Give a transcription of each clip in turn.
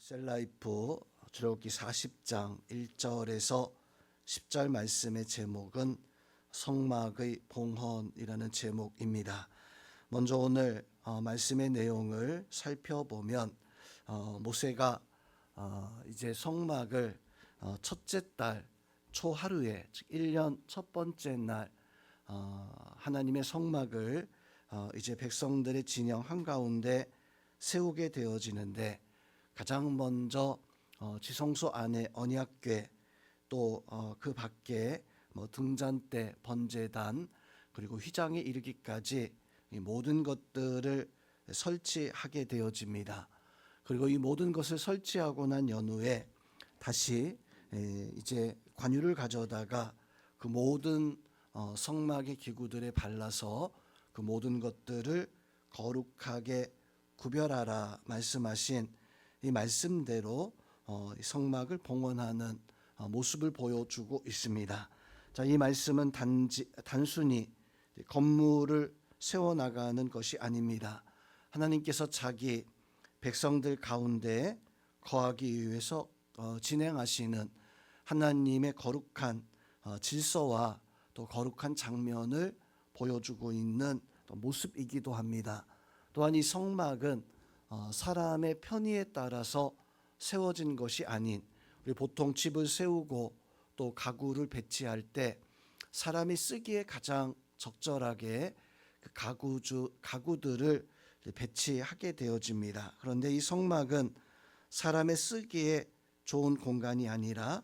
셀라이프 출애굽기 40장 1절에서 10절 말씀의 제목은 성막의 봉헌이라는 제목입니다. 먼저 오늘 말씀의 내용을 살펴보면 모세가 이제 성막을 첫째 달 초하루에 즉 1년 첫 번째 날 하나님의 성막을 이제 백성들의 진영 한가운데 세우게 되어지는데 가장 먼저 지성소 안에 언약궤 또 그 밖에 등잔대, 번제단 그리고 휘장에 이르기까지 이 모든 것들을 설치하게 되어집니다. 그리고 이 모든 것을 설치하고 난 연후에 다시 이제 관유를 가져다가 그 모든 성막의 기구들에 발라서 그 모든 것들을 거룩하게 구별하라 말씀하신 이 말씀대로 성막을 봉헌하는 모습을 보여주고 있습니다. 자, 이 말씀은 단순히 건물을 세워나가는 것이 아닙니다. 하나님께서 자기 백성들 가운데 거하기 위해서 진행하시는 하나님의 거룩한 질서와 또 거룩한 장면을 보여주고 있는 모습이기도 합니다. 또한 이 성막은 사람의 편의에 따라서 세워진 것이 아닌 우리 보통 집을 세우고 또 가구를 배치할 때 사람이 쓰기에 가장 적절하게 그 가구들을 배치하게 되어집니다. 그런데 이 성막은 사람의 쓰기에 좋은 공간이 아니라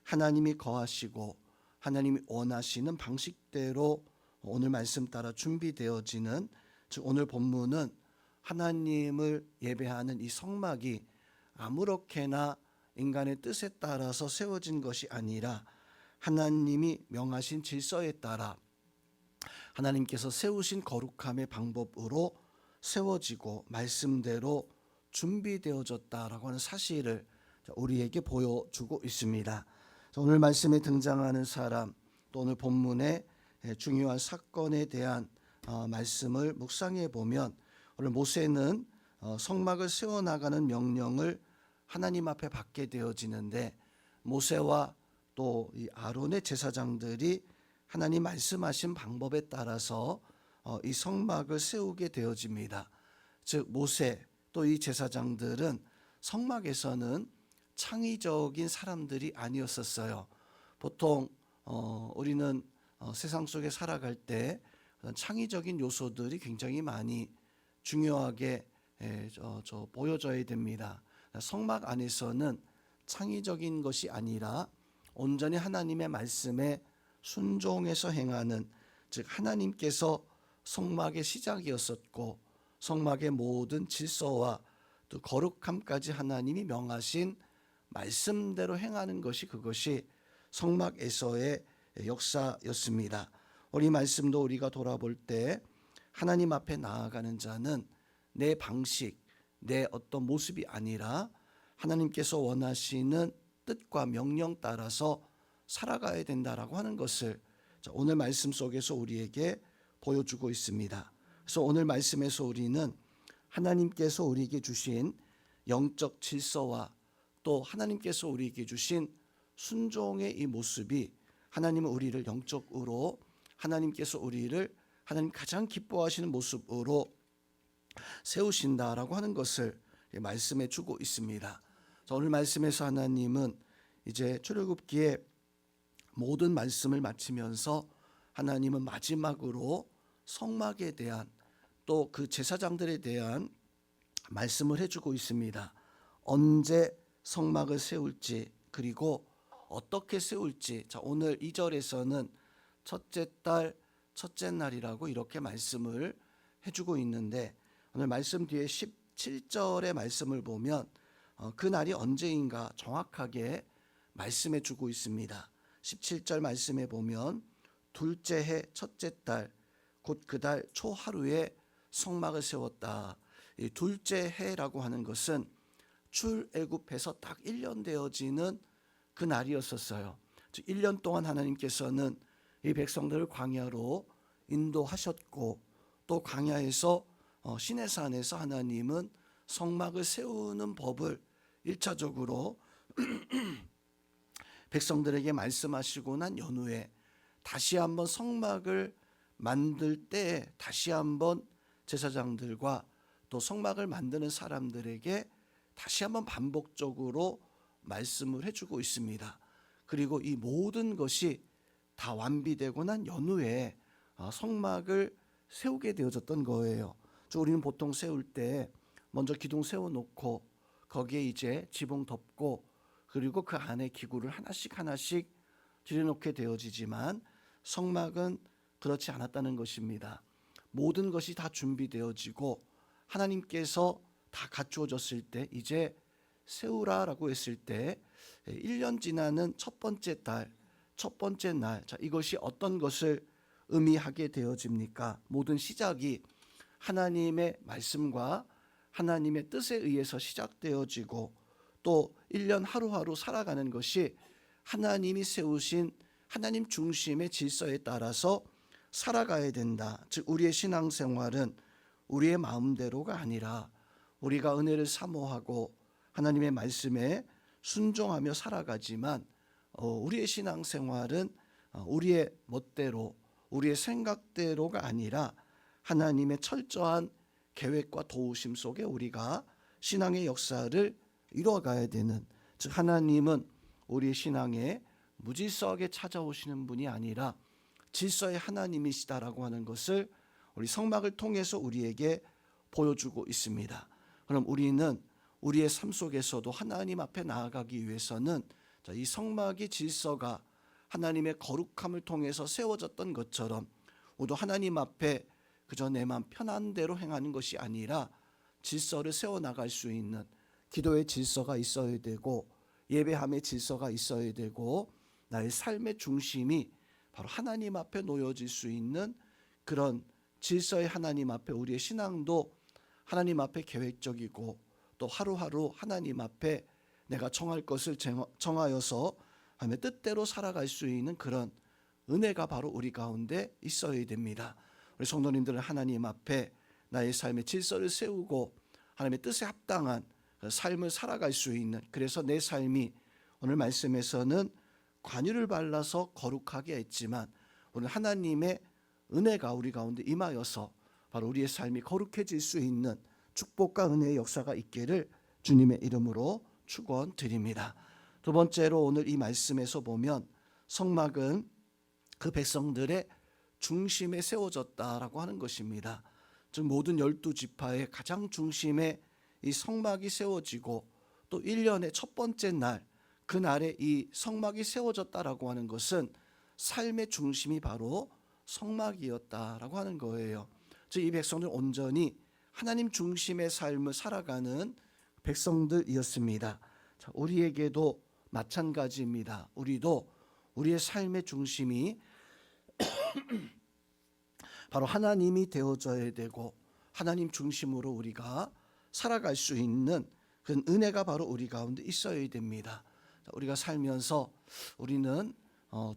하나님이 거하시고 하나님이 원하시는 방식대로 오늘 말씀 따라 준비되어지는, 즉 오늘 본문은 하나님을 예배하는 이 성막이 아무렇게나 인간의 뜻에 따라서 세워진 것이 아니라 하나님이 명하신 질서에 따라 하나님께서 세우신 거룩함의 방법으로 세워지고 말씀대로 준비되어졌다라고 하는 사실을 우리에게 보여주고 있습니다. 오늘 말씀에 등장하는 사람 또 오늘 본문의 중요한 사건에 대한 말씀을 묵상해 보면 오늘 모세는 성막을 세워나가는 명령을 하나님 앞에 받게 되어지는데 모세와 또 이 아론의 제사장들이 하나님 말씀하신 방법에 따라서 이 성막을 세우게 되어집니다. 즉 모세 또 이 제사장들은 성막에서는 창의적인 사람들이 아니었었어요. 보통 우리는 세상 속에 살아갈 때 창의적인 요소들이 굉장히 많이 중요하게 보여져야 됩니다. 성막 안에서는 창의적인 것이 아니라 온전히 하나님의 말씀에 순종해서 행하는, 즉 하나님께서 성막의 시작이었었고 성막의 모든 질서와 또 거룩함까지 하나님이 명하신 말씀대로 행하는 것이 그것이 성막에서의 역사였습니다. 우리 말씀도 우리가 돌아볼 때 하나님 앞에 나아가는 자는 내 방식, 내 어떤 모습이 아니라 하나님께서 원하시는 뜻과 명령 따라서 살아가야 된다라고 하는 것을 오늘 말씀 속에서 우리에게 보여주고 있습니다. 그래서 오늘 말씀에서 우리는 하나님께서 우리에게 주신 영적 질서와 또 하나님께서 우리에게 주신 순종의 이 모습이 하나님은 우리를 영적으로 하나님께서 우리를 하나님 가장 기뻐하시는 모습으로 세우신다라고 하는 것을 말씀해 주고 있습니다. 오늘 말씀에서 하나님은 이제 출애굽기의 모든 말씀을 마치면서 하나님은 마지막으로 성막에 대한 또 그 제사장들에 대한 말씀을 해주고 있습니다. 언제 성막을 세울지 그리고 어떻게 세울지. 자, 오늘 2절에서는 첫째 달 첫째 날이라고 이렇게 말씀을 해주고 있는데 오늘 말씀 뒤에 17절의 말씀을 보면 그 날이 언제인가 정확하게 말씀해 주고 있습니다. 17절 말씀에 보면 둘째 해 첫째 달 곧 그 달 초하루에 성막을 세웠다. 이 둘째 해라고 하는 것은 출애굽해서 딱 1년 되어지는 그 날이었었어요. 1년 동안 하나님께서는 이 백성들을 광야로 인도하셨고 또 광야에서 시내산에서 하나님은 성막을 세우는 법을 1차적으로 백성들에게 말씀하시고 난 연후에 다시 한번 성막을 만들 때 다시 한번 제사장들과 또 성막을 만드는 사람들에게 다시 한번 반복적으로 말씀을 해주고 있습니다. 그리고 이 모든 것이 다 완비되고 난 연후에 성막을 세우게 되어졌던 거예요. 우리는 보통 세울 때 먼저 기둥 세워놓고 거기에 이제 지붕 덮고 그리고 그 안에 기구를 하나씩 하나씩 들여놓게 되어지지만 성막은 그렇지 않았다는 것입니다. 모든 것이 다 준비되어지고 하나님께서 다 갖추어졌을 때 이제 세우라라고 했을 때 1년 지나는 첫 번째 날, 자, 이것이 어떤 것을 의미하게 되어집니까? 모든 시작이 하나님의 말씀과 하나님의 뜻에 의해서 시작되어지고 또 1년 하루하루 살아가는 것이 하나님이 세우신 하나님 중심의 질서에 따라서 살아가야 된다. 즉 우리의 신앙생활은 우리의 마음대로가 아니라 우리가 은혜를 사모하고 하나님의 말씀에 순종하며 살아가지만 우리의 신앙생활은 우리의 멋대로 우리의 생각대로가 아니라 하나님의 철저한 계획과 도우심 속에 우리가 신앙의 역사를 이루어가야 되는, 즉 하나님은 우리의 신앙에 무질서하게 찾아오시는 분이 아니라 질서의 하나님이시다라고 하는 것을 우리 성막을 통해서 우리에게 보여주고 있습니다. 그럼 우리는 우리의 삶 속에서도 하나님 앞에 나아가기 위해서는 이 성막의 질서가 하나님의 거룩함을 통해서 세워졌던 것처럼 우리도 하나님 앞에 그저 내 마음 편한 대로 행하는 것이 아니라 질서를 세워나갈 수 있는 기도의 질서가 있어야 되고 예배함의 질서가 있어야 되고 나의 삶의 중심이 바로 하나님 앞에 놓여질 수 있는 그런 질서의 하나님 앞에 우리의 신앙도 하나님 앞에 계획적이고 또 하루하루 하나님 앞에 내가 정할 것을 정하여서 하나님의 뜻대로 살아갈 수 있는 그런 은혜가 바로 우리 가운데 있어야 됩니다. 우리 성도님들은 하나님 앞에 나의 삶의 질서를 세우고 하나님의 뜻에 합당한 삶을 살아갈 수 있는, 그래서 내 삶이 오늘 말씀에서는 관유를 발라서 거룩하게 했지만 오늘 하나님의 은혜가 우리 가운데 임하여서 바로 우리의 삶이 거룩해질 수 있는 축복과 은혜의 역사가 있기를 주님의 이름으로 축원드립니다. 두 번째로 오늘 이 말씀에서 보면 성막은 그 백성들의 중심에 세워졌다라고 하는 것입니다. 즉 모든 12지파의 가장 중심에 이 성막이 세워지고 또 1년의 첫 번째 날 그날에 이 성막이 세워졌다라고 하는 것은 삶의 중심이 바로 성막이었다라고 하는 거예요. 즉 이 백성들 온전히 하나님 중심의 삶을 살아가는 백성들이었습니다. 자, 우리에게도 마찬가지입니다. 우리도 우리의 삶의 중심이 바로 하나님이 되어져야 되고 하나님 중심으로 우리가 살아갈 수 있는 그런 은혜가 바로 우리 가운데 있어야 됩니다. 우리가 살면서 우리는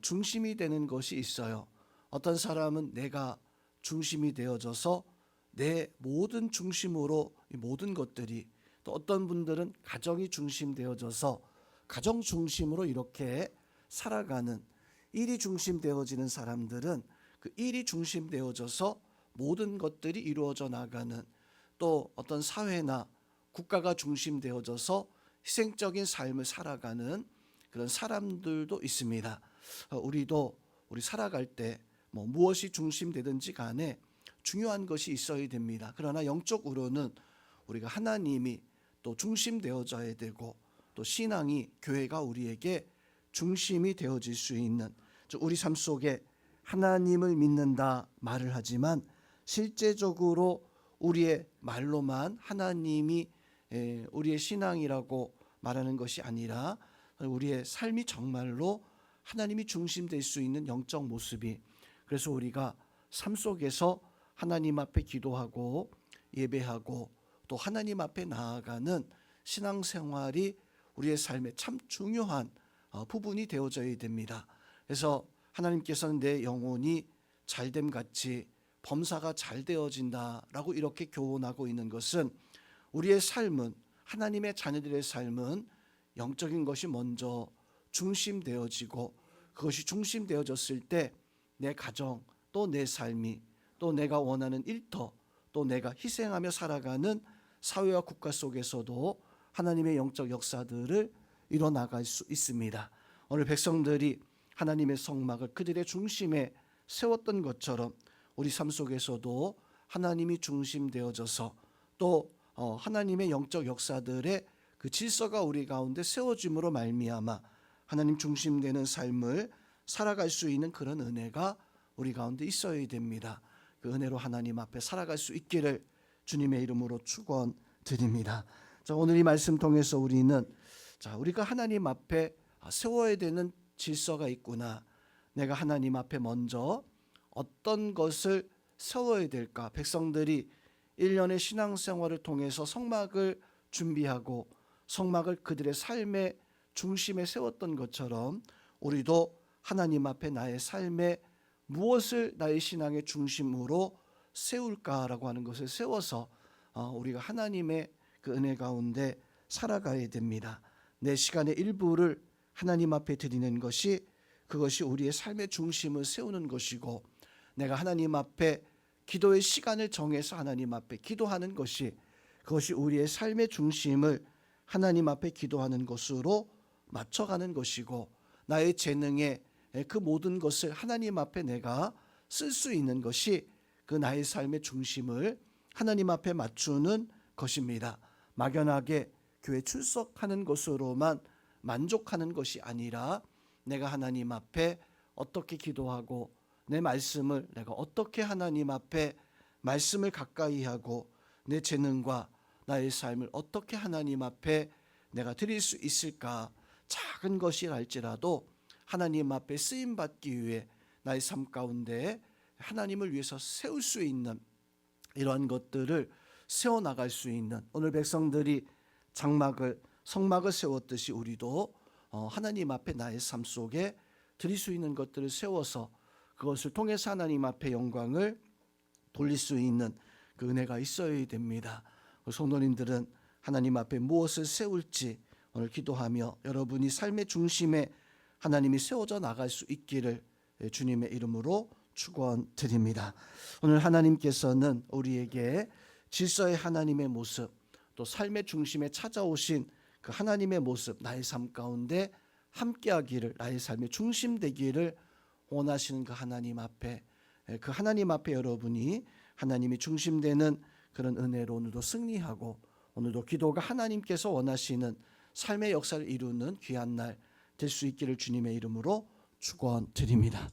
중심이 되는 것이 있어요. 어떤 사람은 내가 중심이 되어져서 내 모든 중심으로 이 모든 것들이, 또 어떤 분들은 가정이 중심되어져서 가정 중심으로 이렇게 살아가는, 일이 중심되어지는 사람들은 그 일이 중심되어져서 모든 것들이 이루어져 나가는, 또 어떤 사회나 국가가 중심되어져서 희생적인 삶을 살아가는 그런 사람들도 있습니다. 우리도 우리 살아갈 때 무엇이 중심되든지 간에 중요한 것이 있어야 됩니다. 그러나 영적으로는 우리가 하나님이 또 중심되어져야 되고 또 신앙이, 교회가 우리에게 중심이 되어질 수 있는, 우리 삶 속에 하나님을 믿는다 말을 하지만 실제적으로 우리의 말로만 하나님이 우리의 신앙이라고 말하는 것이 아니라 우리의 삶이 정말로 하나님이 중심될 수 있는 영적 모습이, 그래서 우리가 삶 속에서 하나님 앞에 기도하고 예배하고 또 하나님 앞에 나아가는 신앙생활이 우리의 삶에 참 중요한 부분이 되어져야 됩니다. 그래서 하나님께서는 내 영혼이 잘됨 같이 범사가 잘 되어진다라고 이렇게 교훈하고 있는 것은 우리의 삶은 하나님의 자녀들의 삶은 영적인 것이 먼저 중심되어지고, 그것이 중심되어졌을 때 내 가정, 또 내 삶이, 또 내가 원하는 일터, 또 내가 희생하며 살아가는 사회와 국가 속에서도 하나님의 영적 역사들을 이뤄나갈 수 있습니다. 오늘 백성들이 하나님의 성막을 그들의 중심에 세웠던 것처럼 우리 삶 속에서도 하나님이 중심되어져서 또 하나님의 영적 역사들의 그 질서가 우리 가운데 세워짐으로 말미암아 하나님 중심되는 삶을 살아갈 수 있는 그런 은혜가 우리 가운데 있어야 됩니다. 그 은혜로 하나님 앞에 살아갈 수 있기를 주님의 이름으로 축원드립니다. 자, 오늘 이 말씀 통해서 우리는 우리가 하나님 앞에 세워야 되는 질서가 있구나. 내가 하나님 앞에 먼저 어떤 것을 세워야 될까? 백성들이 1년의 신앙생활을 통해서 성막을 준비하고 성막을 그들의 삶의 중심에 세웠던 것처럼 우리도 하나님 앞에 나의 삶에 무엇을 나의 신앙의 중심으로 세울까라고 하는 것을 세워서 우리가 하나님의 그 은혜 가운데 살아가야 됩니다. 내 시간의 일부를 하나님 앞에 드리는 것이, 그것이 우리의 삶의 중심을 세우는 것이고, 내가 하나님 앞에 기도의 시간을 정해서 하나님 앞에 기도하는 것이, 그것이 우리의 삶의 중심을 하나님 앞에 기도하는 것으로 맞춰가는 것이고, 나의 재능에 그 모든 것을 하나님 앞에 내가 쓸 수 있는 것이 그 나의 삶의 중심을 하나님 앞에 맞추는 것입니다. 막연하게 교회 출석하는 것으로만 만족하는 것이 아니라 내가 하나님 앞에 어떻게 기도하고 내 말씀을 내가 어떻게 하나님 앞에 말씀을 가까이 하고 내 재능과 나의 삶을 어떻게 하나님 앞에 내가 드릴 수 있을까. 작은 것이랄지라도 하나님 앞에 쓰임받기 위해 나의 삶 가운데 하나님을 위해서 세울 수 있는 이러한 것들을 세워나갈 수 있는, 오늘 백성들이 성막을 세웠듯이 우리도 하나님 앞에 나의 삶 속에 드릴 수 있는 것들을 세워서 그것을 통해서 하나님 앞에 영광을 돌릴 수 있는 그 은혜가 있어야 됩니다. 성도님들은 하나님 앞에 무엇을 세울지 오늘 기도하며 여러분이 삶의 중심에 하나님이 세워져 나갈 수 있기를 주님의 이름으로 축원드립니다. 오늘 하나님께서는 우리에게 질서의 하나님의 모습, 또 삶의 중심에 찾아오신 그 하나님의 모습, 나의 삶 가운데 함께하기를, 나의 삶의 중심 되기를 원하시는 그 하나님 앞에, 그 하나님 앞에 여러분이 하나님이 중심되는 그런 은혜로 오늘도 승리하고, 오늘도 기도가 하나님께서 원하시는 삶의 역사를 이루는 귀한 날 될 수 있기를 주님의 이름으로 축원드립니다.